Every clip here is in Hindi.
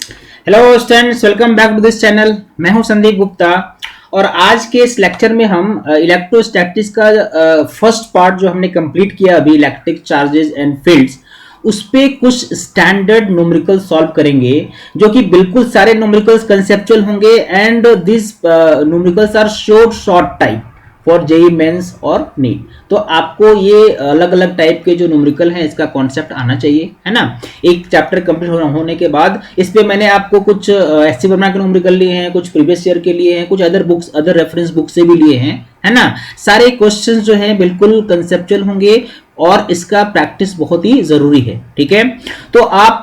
Hello students, welcome back to this channel. मैं हूं संदीप गुप्ता और आज के इस लेक्चर में हम इलेक्ट्रोस्टैटिक्स का फर्स्ट पार्ट जो हमने कंप्लीट किया अभी, इलेक्ट्रिक चार्जेस एंड फील्ड्स, उस पे कुछ स्टैंडर्ड न्यूमेरिकल सॉल्व करेंगे जो कि बिल्कुल सारे न्यूमेरिकल्स कंसेप्चुअल होंगे and this numericals are short type for JEE mains और नीट। तो आपको ये अलग अलग टाइप के जो न्यूमेरिकल हैं इसका कॉन्सेप्ट आना चाहिए, है ना। एक चैप्टर कंप्लीट होने के बाद इस पे मैंने आपको कुछ एस सी वर्मा के न्यूमेरिकल लिए हैं, कुछ प्रीवियस ईयर के लिए हैं, कुछ other books, other reference book से भी लिए हैं, है ना। सारे क्वेश्चंस जो हैं बिल्कुल कंसेप्चुअल होंगे और इसका प्रैक्टिस बहुत ही जरूरी है, ठीक है। तो आप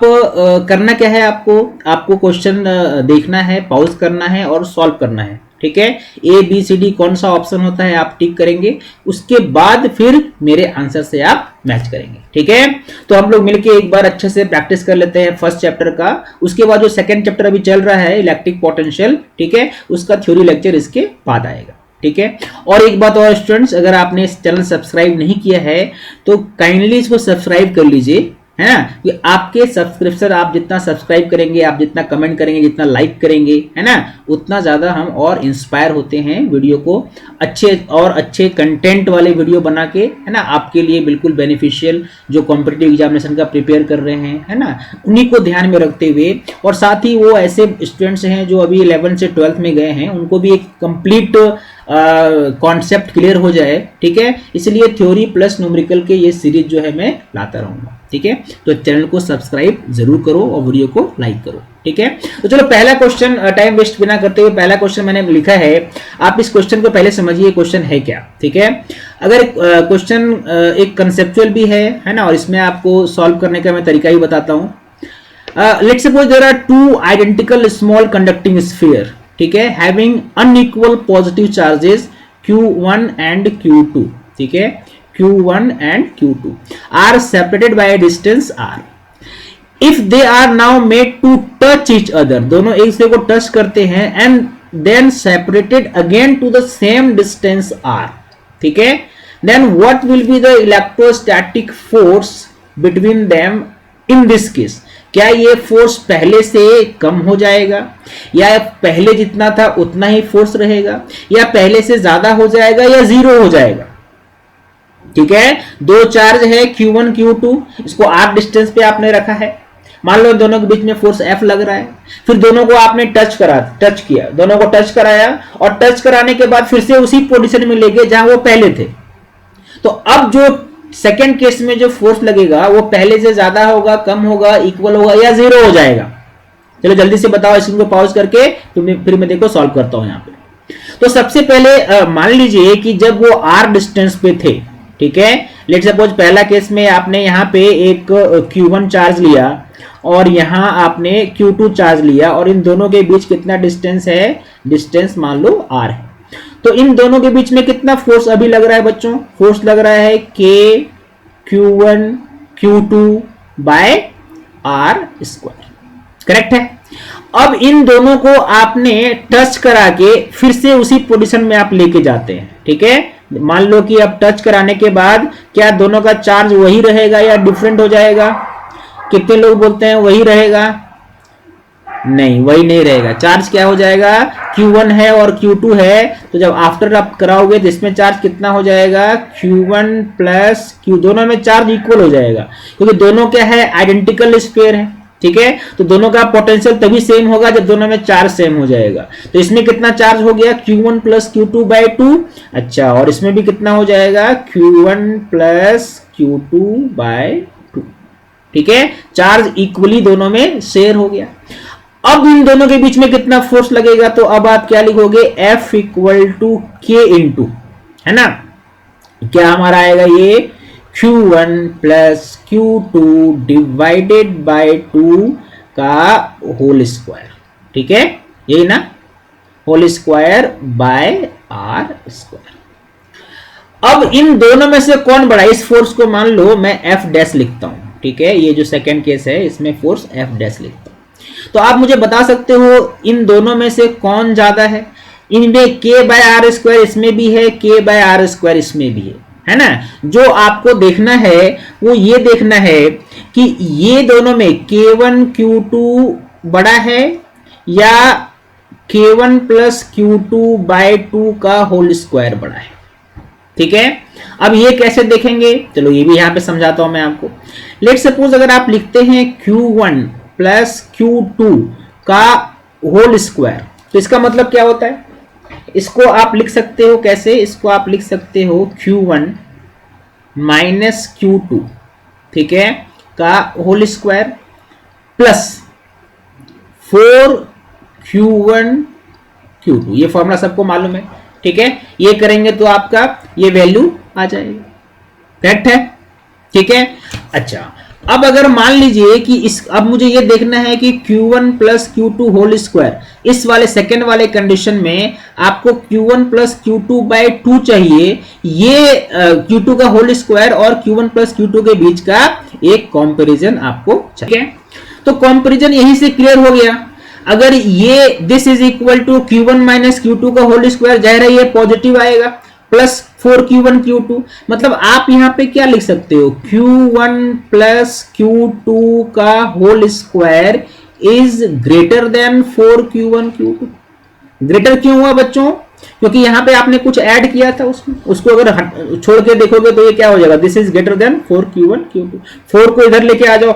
करना क्या है, आपको क्वेश्चन देखना है, पॉज करना है और सॉल्व करना है, ठीक है। ए बी सी डी कौन सा ऑप्शन होता है आप टिक करेंगे, उसके बाद फिर मेरे आंसर से आप मैच करेंगे, ठीक है। तो हम लोग मिलके एक बार अच्छे से प्रैक्टिस कर लेते हैं फर्स्ट चैप्टर का। उसके बाद जो सेकंड चैप्टर अभी चल रहा है इलेक्ट्रिक पोटेंशियल, ठीक है, उसका थ्योरी लेक्चर इसके बाद आएगा, ठीक है। और एक बात और स्टूडेंट्स, अगर आपने इस चैनल सब्सक्राइब नहीं किया है तो काइंडली इसको सब्सक्राइब कर लीजिए, है ना। कि आपके सब्सक्रिप्शन, आप जितना सब्सक्राइब करेंगे, आप जितना कमेंट करेंगे, जितना लाइक करेंगे, है ना, उतना ज़्यादा हम और इंस्पायर होते हैं वीडियो को अच्छे कंटेंट वाले वीडियो बना के, है ना, आपके लिए बिल्कुल बेनिफिशियल, जो कॉम्पिटिटिव एग्जामिनेशन का प्रिपेयर कर रहे हैं, है ना, उन्हीं को ध्यान में रखते हुए। और साथ ही वो ऐसे स्टूडेंट्स हैं जो अभी 11th से 12th में गए हैं, उनको भी एक कंप्लीट कॉन्सेप्ट क्लियर हो जाए, ठीक है। इसलिए थ्योरी प्लस न्यूमेरिकल के ये सीरीज जो है मैं लाता रहूंगा, ठीक है। तो चैनल को सब्सक्राइब जरूर करो और वीडियो को लाइक करो, ठीक है। तो चलो पहला क्वेश्चन, टाइम वेस्ट बिना करते हुए पहला क्वेश्चन मैंने लिखा है। आप इस क्वेश्चन को पहले समझिए क्वेश्चन है क्या, ठीक है। अगर क्वेश्चन एक कंसेप्चुअल भी है ना, और इसमें आपको सॉल्व करने का मैं तरीका ही बताता हूं। Let's suppose there are two identical small conducting sphere, ठीक है, having unequal positive charges Q1 and Q2, ठीक है, Q1 and Q2 are separated by a distance R. If they are now made to touch each other, दोनों एक दूसरे को टच करते हैं and then separated again to the same distance R, ठीक है, then what will be the electrostatic force between them in this case? क्या ये फोर्स पहले से कम हो जाएगा, या पहले जितना था उतना ही फोर्स रहेगा, या पहले से ज्यादा हो जाएगा, या जीरो हो जाएगा, ठीक है। दो चार्ज है Q1 Q2, इसको R डिस्टेंस पे आपने रखा है। मान लो दोनों के बीच में फोर्स F लग रहा है, फिर दोनों को आपने टच किया, दोनों को टच कराया और टच कराने के बाद फिर से उसी पोजीशन में ले गए जहां वो पहले थे। तो अब जो सेकेंड केस में जो फोर्स लगेगा वो पहले से ज्यादा होगा, कम होगा, इक्वल होगा, या जीरो हो जाएगा। चलो जल्दी से बताओ, इसको पॉज करके फिर मैं देखो सॉल्व करता हूं यहां पे। तो सबसे पहले मान लीजिए कि जब वो R डिस्टेंस पे थे, ठीक है, लेट्स सपोज पहला केस में आपने यहाँ पे एक Q1 चार्ज लिया और यहाँ आपने Q2 चार्ज लिया, और इन दोनों के बीच कितना डिस्टेंस है, डिस्टेंस मान लो R है। तो इन दोनों के बीच में कितना फोर्स अभी लग रहा है बच्चों, फोर्स लग रहा है K Q1 Q2 by R square, correct है। अब इन दोनों को आपने टच करा के फिर से उसी पोजीशन में आप लेके जाते हैं, ठीक है। मान लो कि अब टच कराने के बाद क्या दोनों का चार्ज वही रहेगा या डिफरेंट हो जाएगा? कितने लोग बोलते हैं वही रहेगा? नहीं, वही नहीं रहेगा। चार्ज क्या हो जाएगा, Q1 है और Q2 है, तो जब आफ्टर आप कराओगे तो इसमें चार्ज कितना हो जाएगा, Q1 प्लस Q, दोनों में चार्ज इक्वल हो जाएगा, क्योंकि दोनों क्या है, आइडेंटिकल स्फीयर है, ठीक है। तो दोनों का पोटेंशियल तभी सेम होगा जब दोनों में चार्ज सेम हो जाएगा। तो इसमें कितना चार्ज हो गया, Q1 प्लस Q2 बाय 2। अच्छा, और इसमें भी कितना हो जाएगा, Q1 प्लस Q2 बाय 2, ठीक है। चार्ज इक्वली दोनों में शेयर हो गया। अब इन दोनों के बीच में कितना फोर्स लगेगा, तो अब आप क्या लिखोगे, F equal to K into, है ना, क्या हमारा आएगा ये Q1 plus Q2 divided by 2 का होल स्क्वायर, ठीक है, यही ना, whole square by R square. अब इन दोनों में से कौन बड़ा, इस फोर्स को मान लो मैं F डैश लिखता हूं, ठीक है, ये जो सेकंड केस है इसमें फोर्स F डैश लिखता हूं। तो आप मुझे बता सकते हो इन दोनों में से कौन ज्यादा है। इनमें K बाय R स्क्वायर इसमें भी है, K बाय R स्क्वायर इसमें भी है ना। जो आपको देखना है वो ये देखना है कि ये दोनों में K1 Q2 बड़ा है या K1 प्लस Q2 बाय 2 का होल स्क्वायर बड़ा है। ठीक है, अब ये कैसे देखेंगे, चलो ये भी यहां पे समझाता हूं मैं आपको। लेट सपोज अगर आप लिखते हैं Q1 प्लस Q2 का होल स्क्वायर, तो इसका मतलब क्या होता है, इसको आप लिख सकते हो कैसे, इसको आप लिख सकते हो Q1 माइनस Q2, ठीक है, का whole square plus 4Q1 Q2, ये फॉर्मूला सबको मालूम है। ठीक है, ये करेंगे तो आपका ये वैल्यू आ जाएगी, करेक्ट है। ठीक है, अच्छा अब अगर मान लीजिए कि अब मुझे ये देखना है कि Q1 plus Q2 whole square, इस वाले सेकेंड वाले कंडीशन में आपको Q1 प्लस Q2 बाय 2 चाहिए, ये Q2 का होल स्क्वायर और Q1 प्लस Q2 के बीच का एक कंपैरिजन आपको चाहिए। तो कंपैरिजन यहीं से क्लियर हो गया। अगर ये this is equal to Q1 minus Q2 का होल स्क्वायर, जाहिर है ये पॉजिटिव आएगा, प्लस 4Q1 Q2, मतलब आप यहां पे क्या लिख सकते हो, Q1 प्लस Q2 का whole square is greater than 4Q1 Q2। Greater क्यों हुआ बच्चों, क्योंकि यहां पे आपने कुछ ऐड किया था उसमें, उसको अगर छोड़ के देखोगे तो ये क्या हो जाएगा, this is greater than 4Q1 Q2। 4 को इधर लेके आ जाओ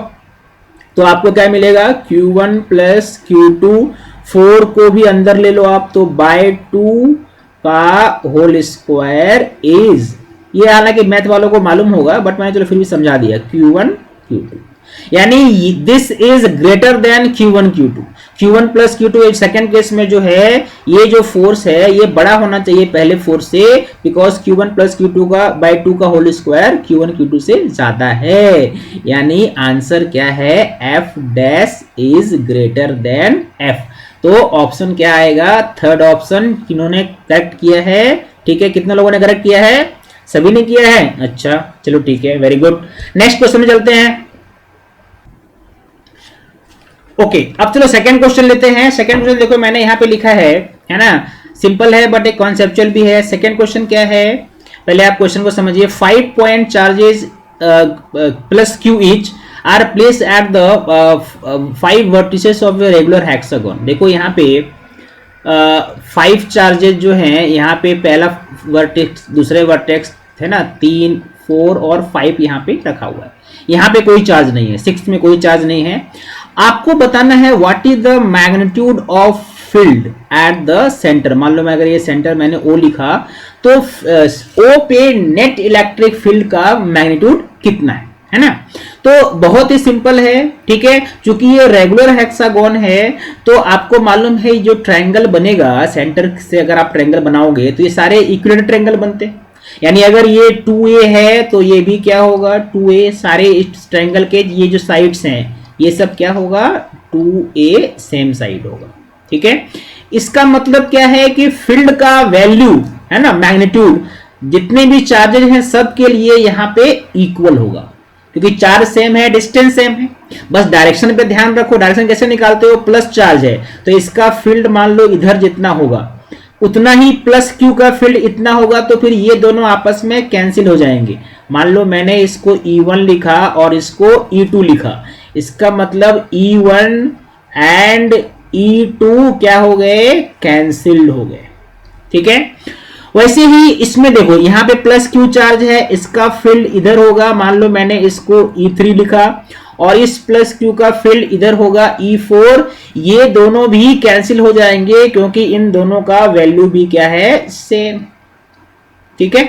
तो आपको क्या मिलेगा, Q1 प्लस Q2, 4 को भी अंदर ले लो आप तो बाय 2 का होल स्क्वायर इज, ये हालांकि मैथ वालों को मालूम होगा बट मैंने चलो फिर भी समझा दिया, Q1 Q2, यानी this is greater then Q1 Q2। Q1 plus Q2 second case में जो है ये जो फोर्स है ये बड़ा होना चाहिए पहले फोर्स से, बिकॉज Q1 प्लस Q2 का बाय 2 का होल स्क्वायर Q1 Q2 से ज्यादा है, यानी आंसर क्या है, F dash is greater then F। तो ऑप्शन क्या आएगा, थर्ड ऑप्शन किन्होंने करेक्ट किया है। ठीक है, कितने लोगों ने करेक्ट किया है, सभी ने किया है, अच्छा चलो ठीक है, वेरी गुड। नेक्स्ट क्वेश्चन में चलते हैं। ओके, अब चलो सेकंड क्वेश्चन लेते हैं। सेकंड क्वेश्चन देखो मैंने यहाँ पे लिखा है ना, सिंपल है बट एक कॉन्सेप्चुअल भी है। सेकंड क्वेश्चन क्या है, पहले आप क्वेश्चन को समझिए। 5 point charges plus Q each are place at the 5 vertices of a regular hexagon. देखो यहाँ पे 5 चार्जेस जो हैं, यहाँ पे पहला वर्टेक्स, दूसरे वर्टेक्स है ना, 3 4 और 5 यहाँ पे रखा हुआ है। यहाँ पे कोई चार्ज नहीं है, 6 में कोई चार्ज नहीं है। आपको बताना है what is the magnitude of field at the centre. मान लो मैं अगर ये सेंटर मैंने O लिखा तो O पे नेट इलेक्ट्रिक फील्ड का मैग्नीट्यूड कितना है ना। तो बहुत ही सिंपल है, ठीक है, क्योंकि ये रेगुलर हेक्सागोन है तो आपको मालूम है जो ट्रायंगल बनेगा सेंटर से, अगर आप ट्रायंगल बनाओगे तो ये सारे इक्विलेटरल ट्रायंगल बनते हैं। यानी अगर ये 2A है तो ये भी क्या होगा 2A, सारे इस ट्रायंगल के ये जो साइड्स हैं ये सब क्या होगा 2A सेम साइड होगा। ठीक है, इसका मतलब क्या है कि फील्ड का वैल्यू है ना, मैग्नीट्यूड जितने भी चार्जेस हैं सब के लिए यहाँ पे इक्वल होगा, क्योंकि चार्ज सेम है, डिस्टेंस सेम है। बस डायरेक्शन पे ध्यान रखो, डायरेक्शन कैसे निकालते हो, प्लस चार्ज है तो इसका फील्ड मान लो इधर जितना होगा उतना ही प्लस Q का फील्ड इतना होगा, तो फिर ये दोनों आपस में कैंसिल हो जाएंगे। मान लो मैंने इसको E1 लिखा और इसको E2 लिखा, इसका मतलब E1 एंड E2 क्या हो गए, कैंसिल्ड हो गए। ठीक है, वैसे ही इसमें देखो यहाँ पे प्लस Q चार्ज है, इसका फील्ड इधर होगा। मान लो मैंने इसको E3 लिखा और इस प्लस Q का फील्ड इधर होगा E4, ये दोनों भी कैंसिल हो जाएंगे क्योंकि इन दोनों का वैल्यू भी क्या है, सेम। ठीक है,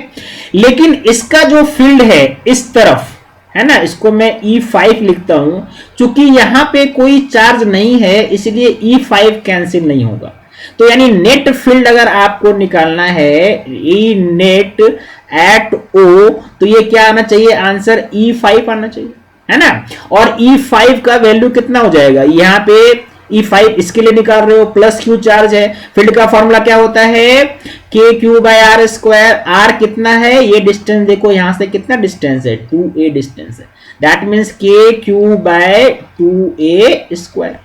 लेकिन इसका जो फील्ड है इस तरफ है ना, इसको मैं E5 लिखता हूं, क्योंकि यहां पे कोई चार्ज नहीं है इसलिए E5 कैंसिल नहीं होगा। तो यानी नेट फील्ड अगर आपको निकालना है E नेट एट O, तो ये क्या आना चाहिए, आंसर E5 आना चाहिए, है ना। और E5 का वैल्यू कितना हो जाएगा, यहाँ पे E5 इसके लिए निकाल रहे हो, प्लस Q चार्ज है, फील्ड का फॉर्मूला क्या होता है, KQ by R square. R कितना है, ये डिस्टेंस देखो यहां से कितना डिस्टेंस है, 2A डिस्टेंस है, that means KQ by 2A square.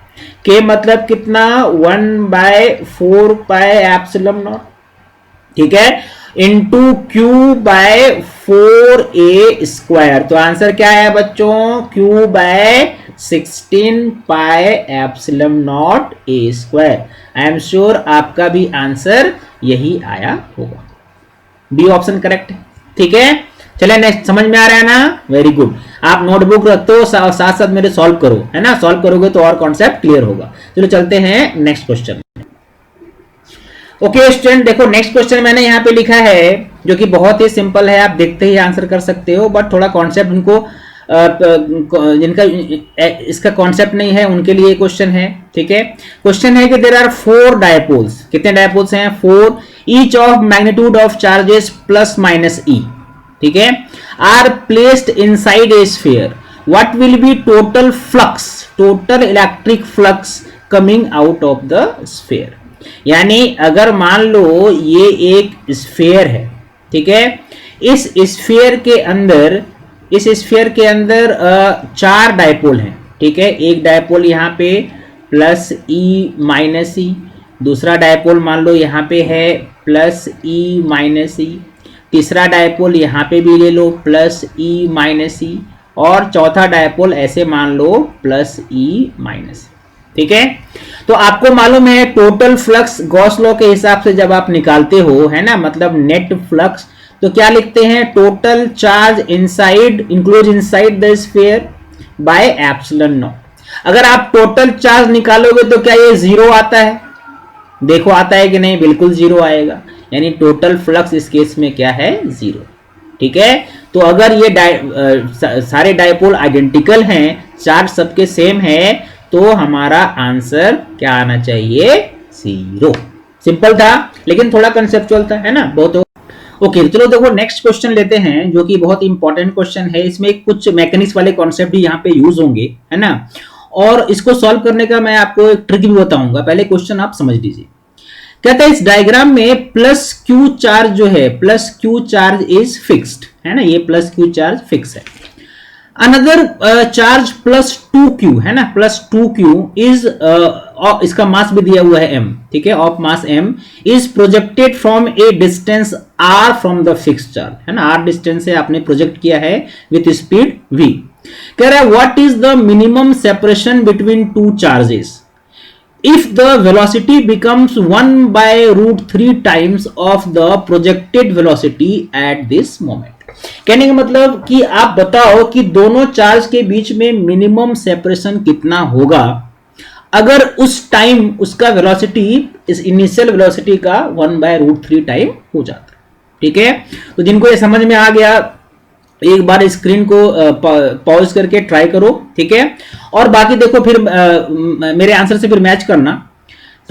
K मतलब कितना, 1 बाय 4 पाई एप्सिलॉन नॉट, ठीक है, into Q by 4A square. तो आंसर क्या है बच्चों, Q by 16 pi epsilon naught A square. I am sure आपका भी आंसर यही आया होगा, बी ऑप्शन करेक्ट है। ठीक है, चले नेक्स्ट, समझ में आ रहा है ना, वेरी गुड। आप नोटबुक रखते हो, साथ साथ मेरे सॉल्व करो, है ना, सॉल्व करोगे तो और कॉन्सेप्ट क्लियर होगा। चलो चलते हैं नेक्स्ट क्वेश्चन। ओके स्टूडेंट, देखो नेक्स्ट क्वेश्चन मैंने यहाँ पे लिखा है जो कि बहुत ही सिंपल है, आप देखते ही आंसर कर सकते हो, बट थोड़ा कॉन्सेप्ट उनको जिनका इसका कॉन्सेप्ट नहीं है उनके लिए क्वेश्चन है। ठीक है, क्वेश्चन है कि देयर आर 4 डायपोल्स, कितने डायपोल्स हैं, 4, each of magnitude of charges plus minus E, ठीक है, are placed inside a sphere, what will be total flux, total electric flux coming out of the sphere. यानी अगर मान लो ये एक स्फीयर है, ठीक है, इस स्फीयर के अंदर 4 डायपोल हैं, ठीक है, एक डायपोल यहाँ पे प्लस ई माइनस ई, दूसरा डायपोल मान लो यहाँ पे है प्लस ई माइनस ई, तीसरा डायपोल यहाँ पे भी ले लो प्लस ई माइनस ई, और चौथा डायपोल ऐसे मान लो प्लस ई माइनस। ठीक है, तो आपको मालूम है टोटल फ्लक्स गॉस लॉ के हिसाब से जब आप निकालते हो, है ना, मतलब नेट फ्लक्स, तो क्या लिखते हैं, total charge inside enclose inside the sphere by epsilon not. अगर आप टोटल चार्ज निकालोगे तो क्या ये जीरो आता है, देखो आता है कि नहीं, बिल्कुल जीरो आएगा, यानी टोटल फ्लक्स इस केस में क्या है, जीरो। ठीक है, तो अगर ये सारे डायपोल आइडेंटिकल हैं, चार्ज सबके सेम है, तो हमारा आंसर क्या आना चाहिए, जीरो। सिंपल था लेकिन थोड़ा कंसेप्चुअल था, है ना, बहुत। ओके, चलो देखो नेक्स्ट क्वेश्चन लेते हैं जो कि बहुत इंपॉर्टेंट क्वेश्चन है, इसमें कुछ मैकेनिक्स वाले कॉन्सेप्ट भी यहाँ पे यूज होंगे, है ना, और इसको सॉल्व करने का मैं आपको एक ट्रिक भी बताऊंगा, पहले क्वेश्चन आप समझ लीजिए। कहता है इस डायग्राम में प्लस क्यू चार्ज जो है, plus Q charge is fixed, है ना, ये प्लस क्यू चार्ज फिक्स है। अनदर चार्ज प्लस 2q, है ना, प्लस 2q इज, इसका मास भी दिया हुआ है m, ठीक है, of mass m is projected from A distance r from the fixed charge, है ना, r डिस्टेंस से आपने प्रोजेक्ट किया है विथ स्पीड v। कह रहा है what is the minimum separation between two charges if the velocity becomes 1/√3 times of the projected velocity at this moment। कहने का मतलब कि आप बताओ कि दोनों चार्ज के बीच में मिनिमम सेपरेशन कितना होगा अगर उस टाइम उसका वेलोसिटी इस इनिशियल वेलोसिटी का 1/√3 टाइम हो जाता है। ठीक है, तो जिनको ये समझ में आ गया एक बार स्क्रीन को पॉज करके ट्राई करो, ठीक है, और बाकी देखो फिर मेरे आंसर से फिर मैच करना।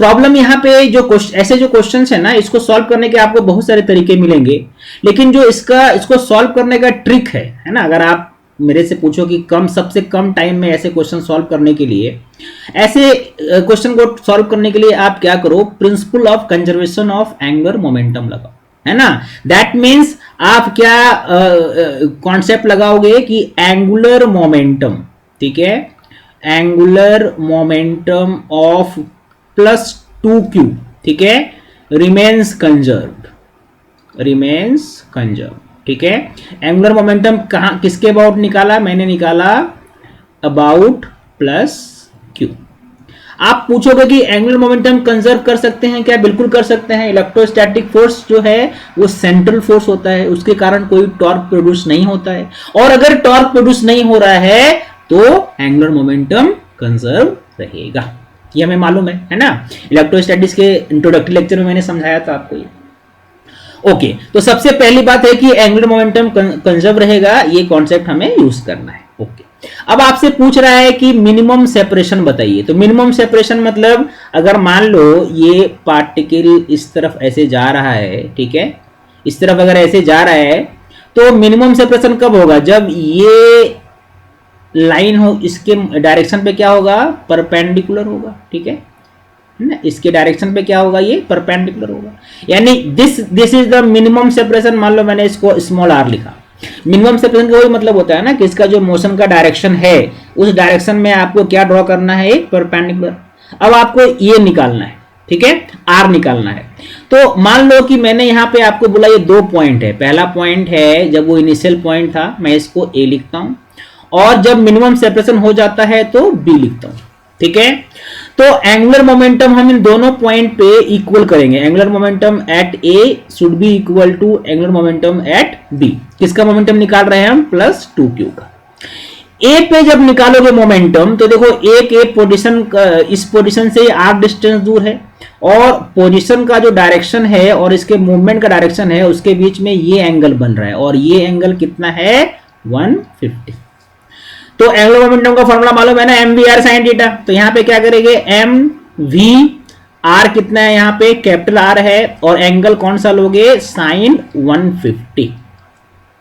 प्रॉब्लम यहाँ पे जो ऐसे जो क्वेश्चंस है ना, इसको सॉल्व करने के आपको बहुत सारे तरीके मिलेंगे, लेकिन जो इसको सॉल्व करने का ट्रिक है ना, अगर आप मेरे से पूछो कि सबसे कम टाइम में ऐसे क्वेश्चन सॉल्व करने के लिए, ऐसे क्वेश्चन को सॉल्व करने के लिए आप क्या करो, principle of conservation of angular momentum लगाओ, है ना। दैट मीन्स आप क्या कॉन्सेप्ट लगाओगे कि एंगुलर मोमेंटम, ठीक है, angular momentum of plus 2q, ठीक है, रिमेन्स कंजर्व्ड, ठीक है। एंगुलर मोमेंटम कहां किसके अबाउट निकाला, मैंने निकाला अबाउट प्लस q। आप पूछोगे कि एंगुलर मोमेंटम कंजर्व कर सकते हैं क्या, बिल्कुल कर सकते हैं। इलेक्ट्रोस्टैटिक फोर्स जो है वो सेंट्रल फोर्स होता है, उसके कारण कोई टॉर्क प्रोड्यूस नहीं होता है, और अगर टॉर्क प्रोड्यूस नहीं हो रहा है तो एंगुलर मोमेंटम कंजर्व रहेगा, ये हमें मालूम है ना। इलेक्ट्रोस्टैटिक्स के इंट्रोडक्टरी लेक्चर में मैंने समझाया था आपको ये। ओके, तो सबसे पहली बात है कि एंगुलर मोमेंटम कंजर्व रहेगा, ये कॉन्सेप्ट हमें यूज करना है। ओके, अब आपसे पूछ रहा है कि मिनिमम सेपरेशन बताइए। तो मिनिमम सेपरेशन मतलब अगर मान लो ये पार्टिकल इस तरफ ऐसे जा रहा है, ठीक है, इस तरफ अगर ऐसे जा रहा है तो मिनिमम सेपरेशन कब होगा, जब ये लाइन हो इसके डायरेक्शन पे क्या होगा, परपेंडिकुलर होगा, ठीक है ना, इसके डायरेक्शन पे क्या होगा, ये परपेंडिकुलर होगा, यानी this is the minimum separation. मान लो मैंने इसको स्मॉल r लिखा, मिनिमम सेपरेशन का वही मतलब होता है ना कि इसका जो मोशन का डायरेक्शन है उस डायरेक्शन में आपको क्या ड्रॉ करना है, एक परपेंडिकुलर। अब आपको ये निकालना है, ठीक है, r निकालना है। तो मान लो कि मैंने यहाँ पे आपको बोला ये 2 पॉइंट है, पहला पॉइंट है जब वो इनिशियल पॉइंट था, मैं इसको a लिखता हूं, और जब मिनिमम सेपरेशन हो जाता है तो बी लिखता हूं, ठीक है। तो एंगुलर मोमेंटम हम इन दोनों पॉइंट पे इक्वल करेंगे। Angular momentum at A should be equal to angular momentum at B. किसका मोमेंटम निकाल रहे हैं हम? प्लस 2q का। ए पे जब निकालोगे मोमेंटम तो देखो एक पोजीशन, इस पोजीशन से आर डिस्टेंस दूर है और पोजीशन का जो डायरेक्शन है और इसके मूवमेंट का डायरेक्शन है उसके बीच में ये एंगल बन रहा है और ये एंगल कितना है? 150। तो एंगुलर मोमेंटम का फॉर्मूला मालूम है ना, M V R sine theta. तो यहां पे क्या करेंगे? एम वी आर कितना है? यहां पे कैपिटल आर है और एंगल कौन सा लोगे? साइन 150,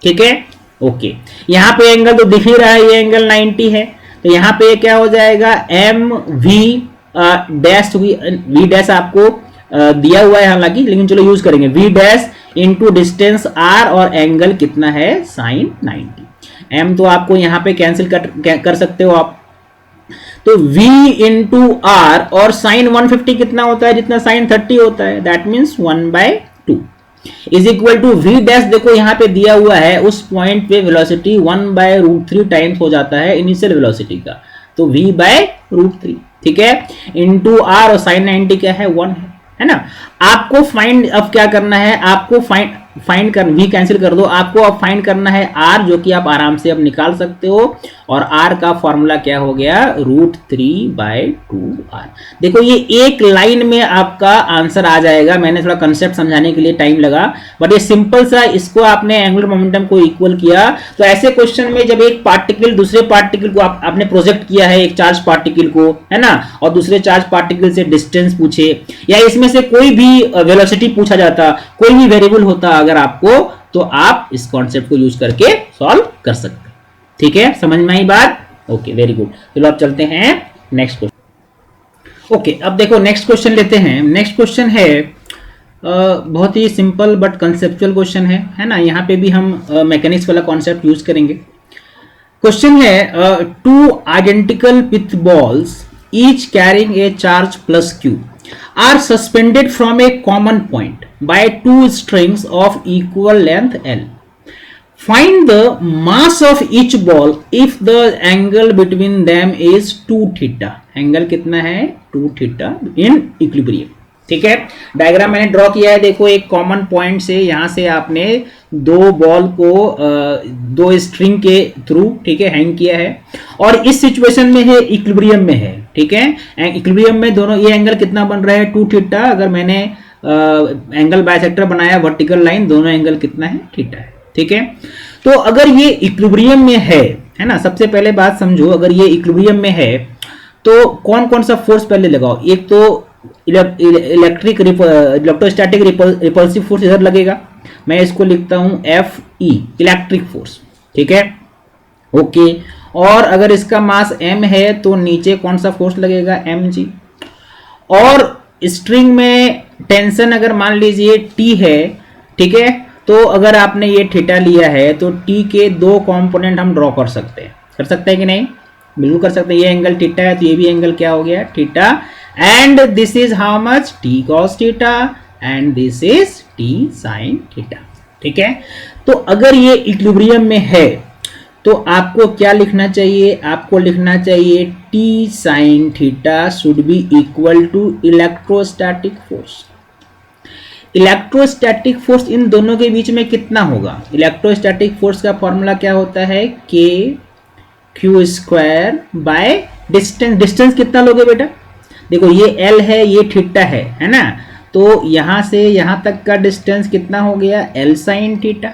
ठीक है, ओके। यहां पे एंगल तो दिख ही रहा है, ये एंगल 90 है। तो यहां पे क्या हो जाएगा? M V dash, V dash आपको दिया हुआ है हालांकि, लेकिन चलो यूज करेंगे, V dash into distance R और एंगल कितना है? साइन 90। एम तो आपको यहां पे कैंसिल कर सकते हो आप। तो v इंटू आर और साइन 150 कितना होता है? जितना साइन 30 होता है, that means 1/2 is equal to V dash. देखो यहां पे दिया हुआ है उस पॉइंट पे वेलोसिटी 1/√3 टाइम्स हो जाता है इनिशियल वेलोसिटी का, तो v/√3, ठीक है, इंटू आर और साइन 90 क्या है? 1 है ना। आपको फाइंड अब क्या करना है? आपको फाइंड कर, वी कैंसिल कर दो, आपको अब फाइंड करना है आर, जो कि आप आराम से अब निकाल सकते हो। और आर का फॉर्मूला क्या हो गया? √3/2r। देखो ये एक लाइन में आपका आंसर आ जाएगा। मैंने थोड़ा कंसेप्ट समझाने के लिए टाइम लगा, बट ये सिंपल सा, इसको आपने एंगुलर मोमेंटम को इक्वल किया। तो ऐसे क्वेश्चन में जब एक पार्टिकल दूसरे पार्टिकल को आपने प्रोजेक्ट किया है, एक चार्ज पार्टिकल को, है ना, और दूसरे चार्ज पार्टिकल से डिस्टेंस पूछे या इसमें से कोई भी वेलोसिटी पूछा जाता, कोई भी वेरिएबल होता अगर आपको, तो आप इस कॉन्सेप्ट को यूज करके सॉल्व कर सकते हैं, ठीक है। समझ में आई बात? Okay, very good. चलो अब चलते हैं नेक्स्ट क्वेश्चन। ओके, अब देखो नेक्स्ट क्वेश्चन लेते हैं। नेक्स्ट क्वेश्चन है बहुत ही सिंपल बट कंसेप्चुअल क्वेश्चन है ना। यहाँ पे भी हम मैकेनिक्स वाला कॉन्सेप्ट यूज करेंगे। क्वेश्चन है, 2 identical pith balls each carrying a charge plus q are suspended from a common point by 2 strings of equal length L. Find the mass of each ball if the angle between them is 2 theta. Angle कितना है? 2 theta in equilibrium, ठीक है। डायग्राम मैंने ड्रॉ किया है। देखो एक कॉमन पॉइंट से यहां से आपने दो बॉल को 2 स्ट्रिंग के थ्रू, ठीक है, हैंग किया है और इस सिचुएशन में है, इक्विलिब्रियम में है, ठीक है। इक्विलिब्रियम में दोनों, ये एंगल कितना बन रहा है? 2 थीटा। अगर मैंने एंगल बाइसेक्टर बनाया वर्टिकल लाइन, दोनों एंगल कितना है? थीटा है, ठीक है। तो अगर ये इक्विलिब्रियम में है ना, सबसे पहले बात समझो, अगर ये इक्विलिब्रियम में है तो कौन कौन सा फोर्स पहले लगाओ? एक तो इलेक्ट्रोस्टैटिक रिपल्सिव फोर्स इधर लगेगा, मैं इसको लिखता हूं Fe, इलेक्ट्रिक फोर्स, ठीक है, ओके। और अगर इसका मास m है तो नीचे कौन सा फोर्स लगेगा? mg। और स्ट्रिंग में टेंशन अगर मान लीजिए T है, ठीक है, तो अगर आपने ये थीटा लिया है तो T के 2 कंपोनेंट हम ड्रॉ कर सकते हैं कि नहीं? बिल्कुल कर सकते हैं। ये एंगल थीटा है तो ये भी एंगल क्या हो गया? Theta. And this is how much? T cos theta and this is T sin theta, ठीक है। तो अगर ये इक्विलिब्रियम में है तो आपको क्या लिखना चाहिए? आपको लिखना चाहिए T sin theta should be equal to electrostatic force. Electrostatic force इन दोनों के बीच में कितना होगा? इलेक्ट्रोस्टैटिक फोर्स का फॉर्मूला क्या होता है? K Q square by distance. Distance कितना लोगे बेटा? देखो ये L है, ये थीटा है ना, तो यहां से यहां तक का डिस्टेंस कितना हो गया? L sin theta.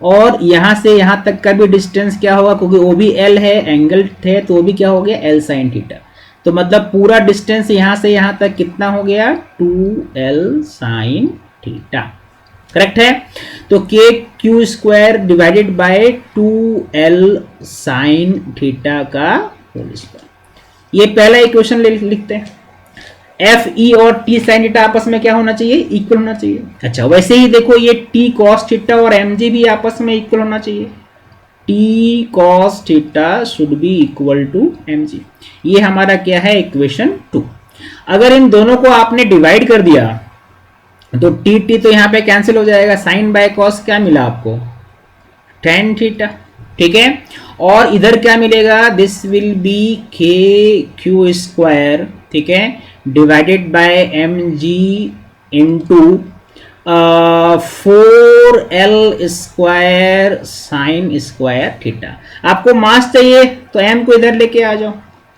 और यहां से यहां तक का भी डिस्टेंस क्या होगा? क्योंकि वो भी L है, एंगल थे, तो वो भी क्या हो गया? L sin theta. तो मतलब पूरा डिस्टेंस यहां से यहां तक कितना हो गया? 2L sin थीटा, करेक्ट है। तो K Q square divided by 2L sin theta का होल स्क्वायर। ये पहला इक्वेशन लिखते हैं। एफ ई और टी साइन थीटा आपस में क्या होना चाहिए? इक्वल होना चाहिए। अच्छा, वैसे ही देखो ये टी कॉस थीटा और एम जी भी आपस में इक्वल होना चाहिए। T cos theta should be equal to M G. ये हमारा क्या है? इक्वेशन 2। अगर इन दोनों को आपने डिवाइड कर दिया तो टी टी तो यहां पे कैंसिल हो जाएगा। साइन बाय कॉस क्या मिला आपको? टेन थीटा, ठीक है। और इधर क्या मिलेगा, this will be K Q square, ठीक है, divided by M G into 4L square sine square theta. आपको मास चाहिए तो m को इधर लेके आ जाओ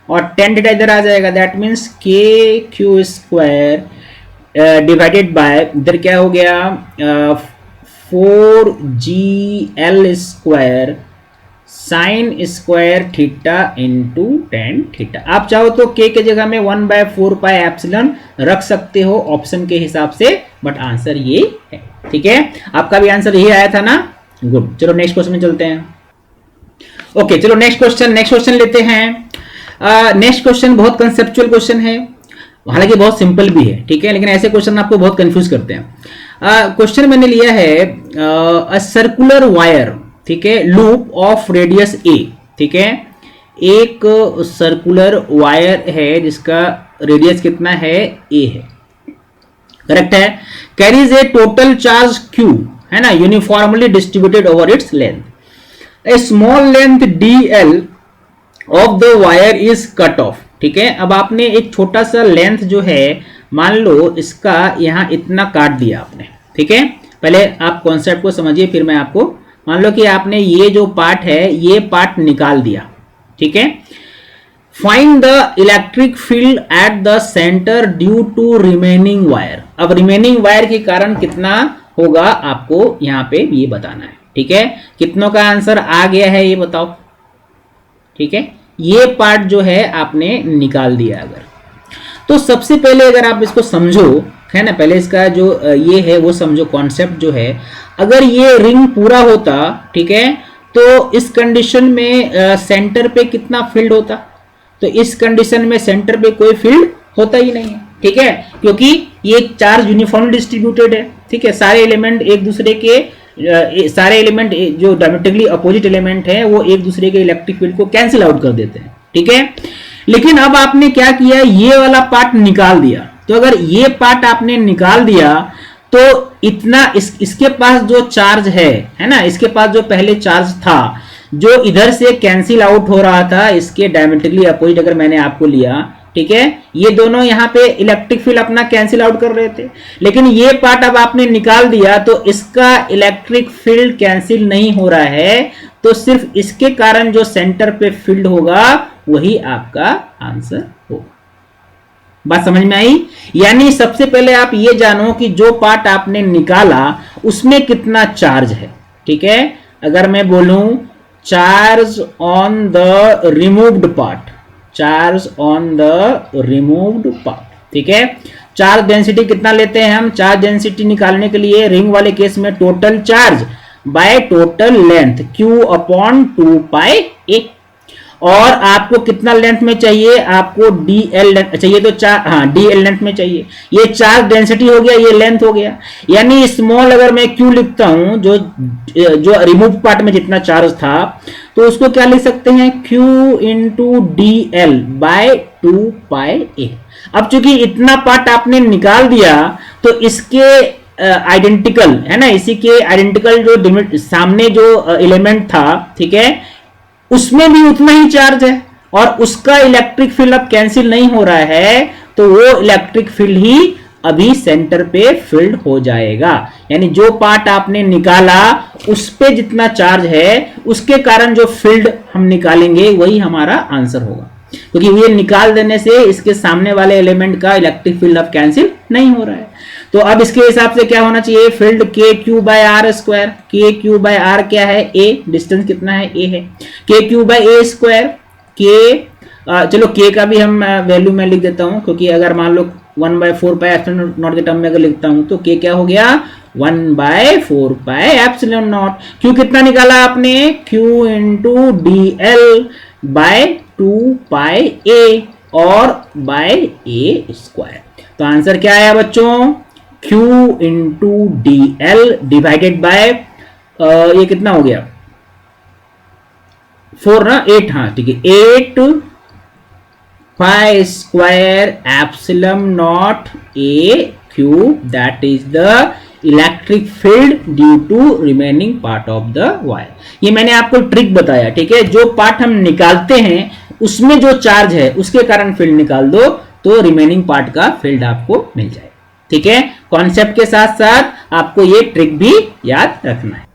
और tan थीटा इधर आ जाएगा, दैट मीन्स के क्यू स्क्वायर डिवाइडेड बाय इधर क्या हो गया 4GL square sine square theta into tan theta. आप चाहो तो k के जगह में 1/4 पाई एप्सिलॉन रख सकते हो ऑप्शन के हिसाब से, बट आंसर ये है, ठीक है। आपका भी आंसर यही आया था ना, गुड। चलो नेक्स्ट क्वेश्चन में चलते हैं। ओके चलो नेक्स्ट क्वेश्चन लेते हैं। नेक्स्ट क्वेश्चन बहुत कंसेप्चुअल क्वेश्चन है, हालांकि बहुत सिंपल भी है, ठीक है, लेकिन ऐसे क्वेश्चन आपको बहुत कंफ्यूज करते हैं। क्वेश्चन मैंने लिया है अ सर्कुलर वायर, ठीक है, लूप ऑफ रेडियस ए, ठीक है, एक सर्कुलर वायर है जिसका रेडियस कितना है, ए है, करेक्ट है, कैरीज ए टोटल चार्ज क्यू, है ना, uniformly distributed over its length, A small length D L of the wire is cut off, ठीक है। अब आपने एक छोटा सा लेंथ जो है, मान लो इसका यहां इतना काट दिया आपने, ठीक है, पहले आप कॉन्सेप्ट को समझिए फिर मैं आपको, मान लो कि आपने ये जो पार्ट है ये पार्ट निकाल दिया, ठीक है। Find the electric field at the centre due to remaining wire. अब रिमेनिंग वायर के कारण कितना होगा आपको यहां पे ये बताना है, ठीक है। कितनों का आंसर आ गया है ये बताओ, ठीक है। ये पार्ट जो है आपने निकाल दिया अगर, तो सबसे पहले अगर आप इसको समझो, है ना, पहले इसका जो ये है वो समझो कॉन्सेप्ट जो है। अगर ये रिंग पूरा होता, ठीक है, तो इस कंडीशन में सेंटर पे कितना फील्ड होता, तो इस कंडीशन में सेंटर पे कोई फील्ड होता ही नहीं है, ठीक है, क्योंकि ये चार्ज यूनिफॉर्मली डिस्ट्रीब्यूटेड है, ठीक है, सारे एलिमेंट एक दूसरे के सारे एलिमेंट जो डायमेट्रिकली अपोजिट एलिमेंट है वो एक दूसरे के इलेक्ट्रिक फील्ड को कैंसिल आउट कर देते हैं, ठीक है। लेकिन अब आपने क्या किया, ये वाला पार्ट निकाल दिया, तो अगर ये पार्ट आपने निकाल दिया तो इतना इसके पास जो चार्ज है ना, इसके पास जो पहले चार्ज था जो इधर से कैंसिल आउट हो रहा था इसके डायमेट्रिकली अपोजिट अगर मैंने आपको लिया, ठीक है, ये दोनों यहाँ पे इलेक्ट्रिक फील्ड अपना कैंसिल आउट कर रहे थे, लेकिन ये पार्ट अब आपने निकाल दिया तो इसका इलेक्ट्रिक फील्ड कैंसिल नहीं हो रहा है, तो सिर्फ इसके कारण जो सेंटर पे फील्ड होगा वही आपका आंसर होगा। बात समझ में आई? यानी सबसे पहले आप ये जानो कि जो पार्ट आपने निकाला उसमें कितना चार्ज है, ठीक है। अगर मैं बोलूं charge on the removed part, charge on the removed part, ठीक है, चार्ज डेंसिटी कितना लेते हैं हम, चार्ज डेंसिटी निकालने के लिए रिंग वाले केस में total charge by total length Q upon 2 pi A। और आपको कितना लेंथ में चाहिए, आपको DL चाहिए, तो DL लेंथ में चाहिए। ये चार्ज डेंसिटी हो गया, ये लेंथ हो गया, यानी स्मॉल अगर मैं Q लिखता हूं जो रिमूव पार्ट में जितना चार्ज था, तो उसको क्या लिख सकते हैं, Q into DL by 2 pi A। अब चूंकि इतना पार्ट आपने निकाल दिया तो इसके आइडेंटिकल है ना, इसी के आइडेंटिकल जो सामने जो एलिमेंट था, ठीक है, उसमें भी उतना ही चार्ज है और उसका इलेक्ट्रिक फील्ड अब कैंसिल नहीं हो रहा है, तो वो इलेक्ट्रिक फील्ड ही अभी सेंटर पे फील्ड हो जाएगा। यानी जो पार्ट आपने निकाला उस पे जितना चार्ज है उसके कारण जो फील्ड हम निकालेंगे वही हमारा आंसर होगा, क्योंकि ये निकाल देने से इसके सामने वाले एलिमेंट का इलेक्ट्रिक फील्ड अब कैंसिल नहीं हो रहा है। तो अब इसके हिसाब से क्या होना चाहिए, फील्ड के क्यू बाय आर स्क्वायर, के क्यू बाय आर क्या है, ए, डिस्टेंस कितना है, ए है, के क्यू बाय ए स्क्वायर, के चलो के का भी हम वैल्यू में लिख देता हूं, क्योंकि अगर मान लो 1/4 पाई एप्सिलॉन नॉट के टर्म में अगर लिखता हूं तो के क्या हो गया 1/4 पाई एप्सिलॉन नॉट। क्यू कितना निकाला आपने, Q into D L by 2 पाई ए और बाय ए स्क्वायर। तो आंसर क्या आया बच्चों, Q into D L divided by ये कितना हो गया 4 ना, 8, हाँ ठीक है, 8 pi square epsilon not A cube, that is the electric field due to remaining part of the wire. ये मैंने आपको ट्रिक बताया, ठीक है। जो पार्ट हम निकालते हैं उसमें जो चार्ज है उसके कारण फील्ड निकाल दो तो रिमेनिंग पार्ट का फील्ड आपको मिल जाए, ठीक है। कॉन्सेप्ट के साथ साथ आपको ये ट्रिक भी याद रखना है।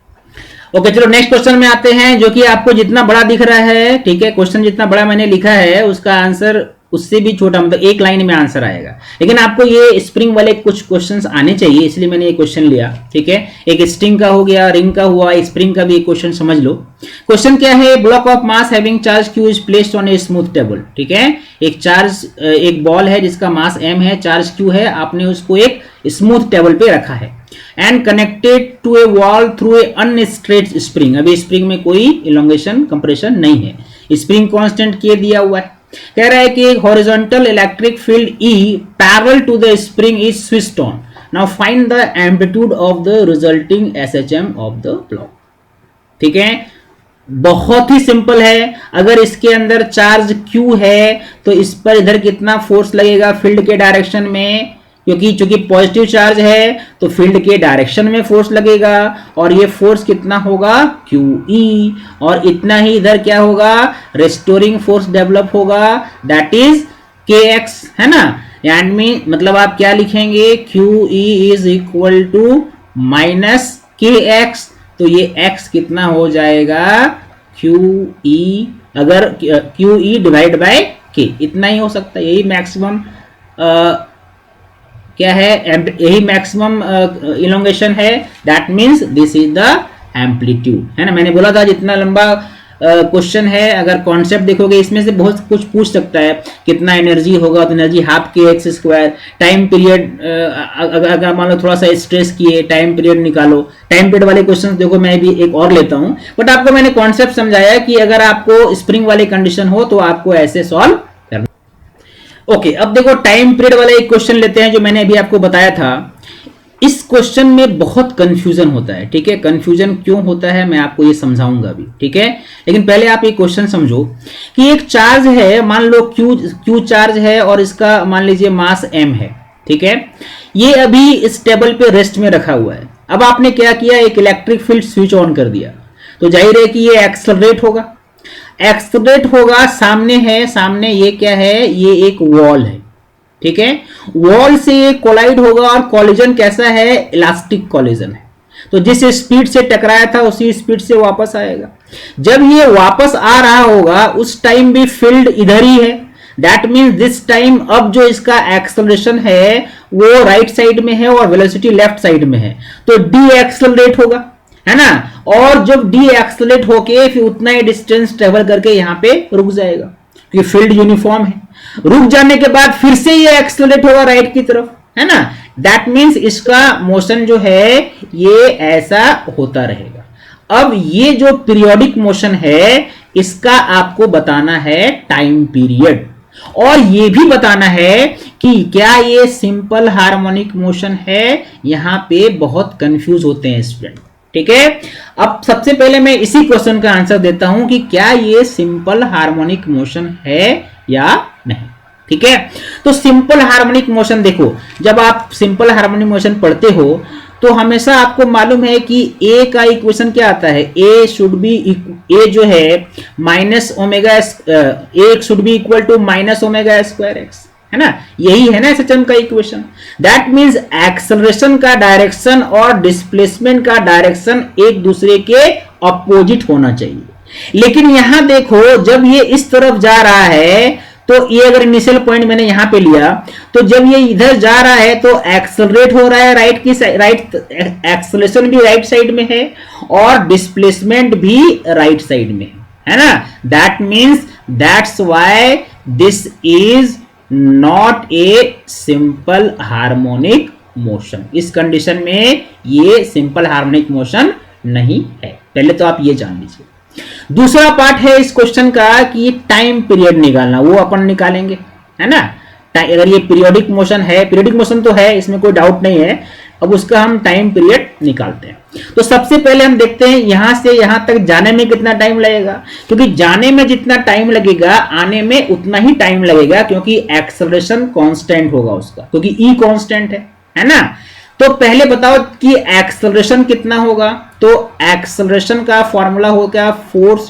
ओके, चलो नेक्स्ट क्वेश्चन में आते हैं, जो कि आपको जितना बड़ा दिख रहा है, ठीक है, क्वेश्चन जितना बड़ा मैंने लिखा है उसका आंसर उससे भी छोटा, मतलब एक लाइन में आंसर आएगा। लेकिन आपको ये स्प्रिंग वाले कुछ क्वेश्चंस आने चाहिए, इसलिए मैंने ये क्वेश्चन लिया, ठीक है। एक स्ट्रिंग का हो गया, रिंग का हुआ, स्प्रिंग का भी एक क्वेश्चन समझ लो। क्वेश्चन क्या है, block of mass having charge q is placed on a smooth table, ठीक है। एक बॉल है जिसका मास m है, चार्ज q है, आपने उसको एक स्मूथ टेबल पे रखा है and connected to a wall through a unstretched spring. अभी स्प्रिंग में कोई इलोंगेशन कंप्रेशन नहीं है, स्प्रिंग कांस्टेंट k दिया हुआ है। कह रहा है कि एक horizontal electric field E parallel to the spring is switched on, now find the amplitude of the resulting SHM of the block, ठीक है। बहुत ही सिंपल है, अगर इसके अंदर चार्ज Q है तो इस पर इधर कितना फोर्स लगेगा फील्ड के डायरेक्शन में, क्योंकि चूंकि पॉजिटिव चार्ज है तो फील्ड के डायरेक्शन में फोर्स लगेगा, और ये फोर्स कितना होगा QE, और इतना ही इधर क्या होगा, रेस्टोरिंग फोर्स डेवलप होगा, दैट इज KX, है ना। एंड में मतलब आप क्या लिखेंगे, QE is equal to minus KX, तो ये X कितना हो जाएगा QE, अगर QE डिवाइड बाय K, इतना ही हो सकता है, यही मैक्सिमम क्या है, यही मैक्सिमम इलोंगेशन है, that means this is the amplitude, है ना। मैंने बोला था जितना लंबा क्वेश्चन है, अगर कॉन्सेप्ट देखोगे इसमें से बहुत कुछ पूछ सकता है, कितना एनर्जी होगा, तो energy half KX square, time period, अगर मान लो थोड़ा सा स्ट्रेस किए, टाइम पीरियड निकालो। टाइम पीरियड वाले क्वेश्चन देखो मैं भी एक और लेता हूं, बट आपको मैंने कॉन्सेप्ट समझाया कि अगर आपको स्प्रिंग वाली कंडीशन हो तो आपको ऐसे सॉल्व। ओके, अब देखो टाइम पीरियड वाला एक क्वेश्चन लेते हैं जो मैंने अभी आपको बताया था। इस क्वेश्चन में बहुत कंफ्यूजन होता है, ठीक है। कंफ्यूजन क्यों होता है मैं आपको ये समझाऊंगा अभी, ठीक है। लेकिन पहले आप ये क्वेश्चन समझो कि एक चार्ज है, मान लो Q चार्ज है और इसका मान लीजिए मास m है, ठीक है। ये अभी इस टेबल पे रेस्ट में रखा हुआ है। अब आपने क्या किया, एक इलेक्ट्रिक फील्ड स्विच ऑन कर दिया, तो जाहिर है कि ये एक्सेलरेट होगा, सामने है, सामने ये क्या है, ये एक वॉल है, ठीक है। वॉल से ये कोलाइड होगा और कॉलिजन कैसा है, इलास्टिक कॉलिजन है, तो जिस स्पीड से टकराया था उसी स्पीड से वापस आएगा। जब ये वापस आ रहा होगा उस टाइम भी फील्ड इधर ही है, दैट मींस दिस टाइम अब जो इसका एक्सेलरेशन है वो राइट साइड में है और वेलोसिटी लेफ्ट साइड में है, तो डी एक्सेलरेट होगा, है ना। और जब डी एक्सेलरेट होके फिर उतना ही डिस्टेंस ट्रेवल करके यहां पे रुक जाएगा, क्योंकि फील्ड यूनिफॉर्म है। रुक जाने के बाद फिर से ये एक्सेलरेट होगा राइट की तरफ, है ना। दैट मींस इसका मोशन जो है ये ऐसा होता रहेगा। अब ये जो पीरियोडिक मोशन है इसका आपको बताना है टाइम पीरियड, और ये भी बताना है कि क्या ये सिंपल हार्मोनिक मोशन है। यहां पे बहुत कंफ्यूज होते हैं स्टूडेंट, ठीक है। अब सबसे पहले मैं इसी क्वेश्चन का आंसर देता हूं कि क्या ये सिंपल हार्मोनिक मोशन है या नहीं, ठीक है। तो सिंपल हार्मोनिक मोशन देखो, जब आप सिंपल हार्मोनिक मोशन पढ़ते हो तो हमेशा आपको मालूम है कि ए का इक्वेशन क्या आता है, ए शुड बी, ए जो है minus omega, A should be equal to minus omega square X, है ना। यही है ना SHM का इक्वेशन। दैट मींस एक्सेलरेशन का डायरेक्शन और डिस्प्लेसमेंट का डायरेक्शन एक दूसरे के अपोजिट होना चाहिए। लेकिन यहां देखो, जब ये इस तरफ जा रहा है तो ये अगर इनिशियल पॉइंट मैंने यहां पे लिया, तो जब ये इधर जा रहा है तो एक्सेलरेट हो रहा है राइट की राइट, एक्सेलरेशन भी राइट साइड में है और डिस्प्लेसमेंट भी राइट साइड में है ना। That means that's why this is not a simple harmonic motion. इस कंडीशन में ये सिंपल हार्मोनिक मोशन नहीं है, पहले तो आप ये जान लीजिए। दूसरा पार्ट है इस क्वेश्चन का कि टाइम पीरियड निकालना, वो अपन निकालेंगे, है ना। अगर ये पीरियोडिक मोशन है, पीरियोडिक मोशन तो है, इसमें कोई डाउट नहीं है, अब उसका हम टाइम पीरियड निकालते हैं। तो सबसे पहले हम देखते हैं यहां से यहां तक जाने में कितना टाइम लगेगा, क्योंकि जाने में जितना टाइम लगेगा आने में उतना ही टाइम लगेगा, क्योंकि एक्सेलरेशन कांस्टेंट होगा उसका, क्योंकि ई कांस्टेंट है ना। तो पहले बताओ कि एक्सेलरेशन कितना होगा। तो एक्सेलरेशन का फॉर्मूला हो गया force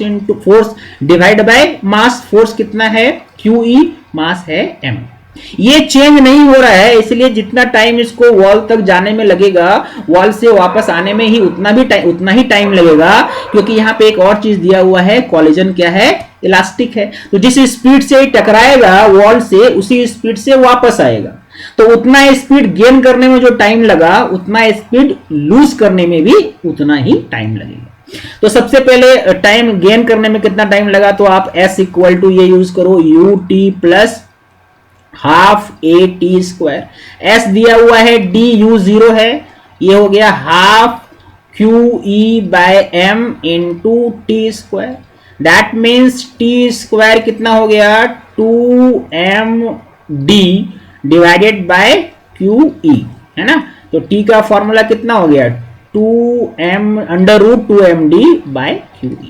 divide by mass. Force कितना है, QE, मास है m। ये चेंज नहीं हो रहा है, इसलिए जितना टाइम इसको वॉल तक जाने में लगेगा, वॉल से वापस आने में ही उतना ही टाइम लगेगा, क्योंकि यहाँ पे एक और चीज दिया हुआ है, कॉलिजन क्या है, इलास्टिक है। तो जिस स्पीड से टकराएगा वॉल से, उसी स्पीड से वापस आएगा। तो उतना स्पीड गेन करने में जो टाइम लगा, उतना स्पीड लूज करने में भी उतना ही टाइम लगेगा। तो सबसे पहले टाइम गेन करने में कितना टाइम लगा, तो आप S इक्वल टू ये यूज करो, UT plus half AT²। S दिया हुआ है, DU0 है, ये हो गया half QE by M into T²। That means T² कितना हो गया, 2MD डिवाइडेड बाय QE, है ना। तो T का फॉर्मूला कितना हो गया, 2m√2MD बाय QE।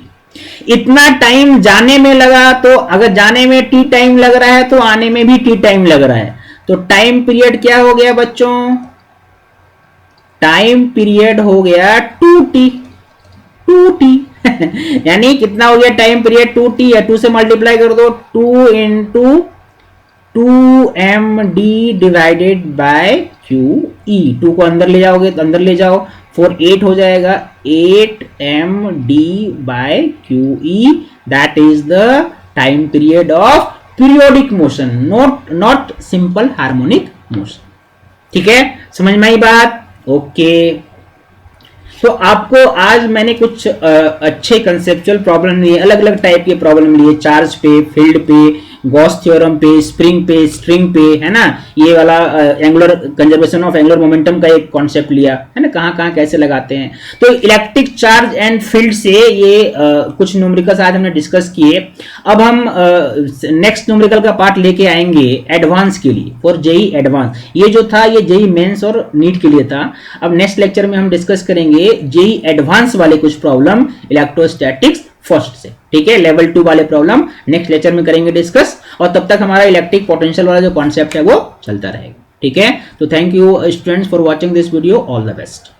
इतना टाइम जाने में लगा, तो अगर जाने में T टाइम लग रहा है तो आने में भी T टाइम लग रहा है। तो टाइम पीरियड क्या हो गया बच्चों, टाइम पीरियड हो गया 2T यानी कितना हो गया टाइम पीरियड, 2T है, 2 से मल्टीप्लाई कर दो, 2 into 2MD divided by QE। 2 को अंदर ले जाओगे तो अंदर ले जाओ, 4 8 हो जाएगा, 8MD by QE। That is the time period of periodic motion, not simple harmonic motion. ठीक है, समझ में आई बात। ओके, तो आपको आज मैंने कुछ अच्छे कंसेप्चुअल प्रॉब्लम लिए, अलग अलग टाइप के प्रॉब्लम लिए, चार्ज पे, फील्ड पे, गॉस थ्योरम पे, स्प्रिंग पे, स्ट्रिंग पे, है ना। ये वाला angular conservation of angular momentum का एक कॉन्सेप्ट लिया है ना, कहाँ कहाँ कैसे लगाते हैं। तो इलेक्ट्रिक चार्ज एंड फील्ड से ये कुछ न्यूमेरिकल्स आज हमने डिस्कस किए। अब हम नेक्स्ट न्यूमेरिकल का पार्ट लेके आएंगे एडवांस के लिए, फॉर जेई एडवांस। ये जो था ये जेई मेंस और नीट के लिए था। अब नेक्स्ट लेक्चर में हम डिस्कस करेंगे जेई एडवांस वाले कुछ प्रॉब्लम इलेक्ट्रोस्टैटिक्स फर्स्ट से। ठीक है, लेवल 2 वाले प्रॉब्लम नेक्स्ट लेक्चर में करेंगे डिस्कस, और तब तक हमारा इलेक्ट्रिक पोटेंशियल वाला जो कॉन्सेप्ट है वो चलता रहेगा। ठीक है, तो thank you students for watching this video, all the best.